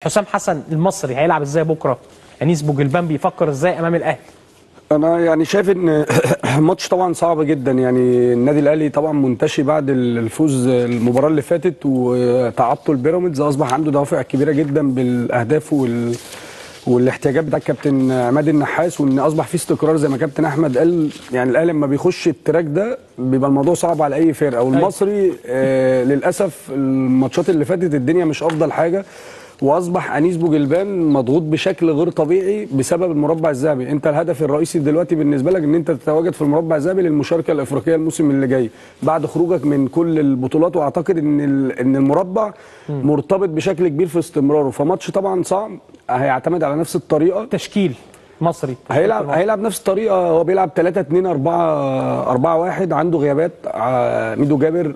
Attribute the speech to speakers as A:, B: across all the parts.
A: حسام حسن المصري هيلعب ازاي بكره؟ انيس بوجلبان بيفكر ازاي امام الاهلي؟
B: انا يعني شايف ان الماتش طبعا صعب جدا. يعني النادي الاهلي طبعا منتشي بعد الفوز المباراه اللي فاتت وتعطل بيراميدز، اصبح عنده دوافع كبيره جدا بالاهداف والاحتياجات بتاع الكابتن عماد النحاس، وان اصبح في استقرار زي ما كابتن احمد قال. يعني الاهلي لما بيخش التراك ده بيبقى الموضوع صعب على اي فرقه، والمصري للاسف الماتشات اللي فاتت الدنيا مش افضل حاجه، واصبح انيس بوجلبان مضغوط بشكل غير طبيعي بسبب المربع الذهبي. انت الهدف الرئيسي دلوقتي بالنسبه لك ان انت تتواجد في المربع الذهبي للمشاركه الافريقيه الموسم اللي جاي بعد خروجك من كل البطولات، واعتقد ان المربع مرتبط بشكل كبير في استمراره. فماتش طبعا صعب، هيعتمد على نفس الطريقه.
A: تشكيل مصري
B: هيلعب نفس الطريقه، هو بيلعب 3-2-4-1. عنده غيابات، ميدو جابر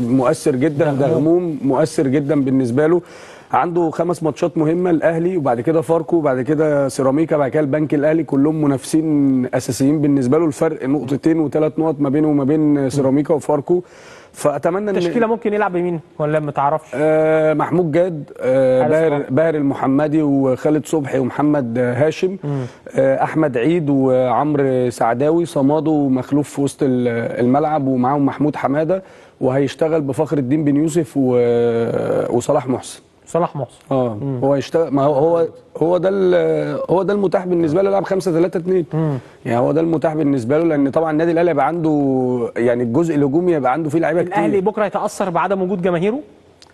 B: مؤثر جدا، دغموم مؤثر جدا بالنسبه له. عنده 5 ماتشات مهمه، الاهلي وبعد كده فاركو وبعد كده سيراميكا بعد كده البنك الاهلي، كلهم منافسين اساسيين بالنسبه له، الفرق نقطتين و3 نقط ما بينه وما بين سيراميكا وفاركو. فاتمنى ان
A: التشكيله ممكن يلعب بمين ولا ما تعرفش؟
B: محمود جاد، باهر المحمدي وخالد صبحي ومحمد هاشم، احمد عيد وعمرو سعداوي، صمادو ومخلوف في وسط الملعب، ومعاهم محمود حماده، وهيشتغل بفخر الدين بن يوسف وصلاح محسن. هو يشتغل، ما هو ده المتاح بالنسبه له، يلعب 5-3-2. يعني هو ده المتاح بالنسبه له، لان طبعا النادي الاهلي يبقى عنده يعني الجزء الهجومي يبقى عنده فيه لعيبه كتير.
A: الاهلي بكره يتاثر بعدم وجود جماهيره؟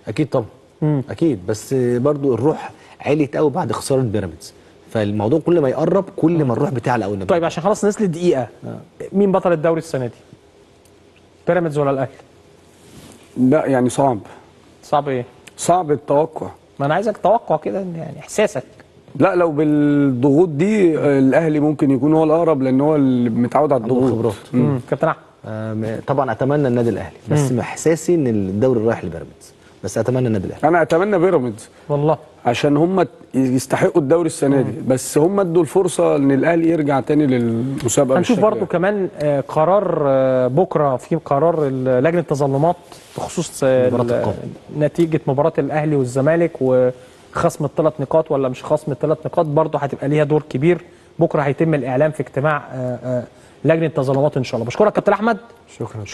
C: اكيد طبعا. اكيد، بس برضو الروح عليت قوي بعد خساره بيراميدز، فالموضوع كل ما يقرب كل ما الروح بتعلى قوي.
A: طيب عشان خلاص نزل دقيقه، مين بطل الدوري السنه دي؟ بيراميدز ولا الاهلي؟
B: لا يعني صعب
A: ايه؟
B: صعب التوقع.
A: ما انا عايزك توقع كده، يعني احساسك.
B: لا لو بالضغوط دي الاهلي ممكن يكون هو الاقرب، لان هو اللي متعود على الضغوط.
A: كابتن احمد؟
C: طبعا اتمنى النادي الاهلي، بس احساسي ان الدوري رايح لبيراميدز، بس اتمنى النادي الاهلي.
B: انا اتمنى بيراميدز
A: والله،
B: عشان هم يستحقوا الدوري السنه دي، بس هم ادوا الفرصه ان الاهلي يرجع تاني للمسابقه.
A: هنشوف برضو كمان قرار بكره، في قرار لجنه التظلمات بخصوص نتيجه مباراه الاهلي والزمالك وخصم ال3 نقاط ولا مش خصم ال3 نقاط، برضو هتبقى ليها دور كبير. بكره هيتم الاعلام في اجتماع لجنه التظلمات ان شاء الله. بشكرك كابتن احمد.
B: شكرا.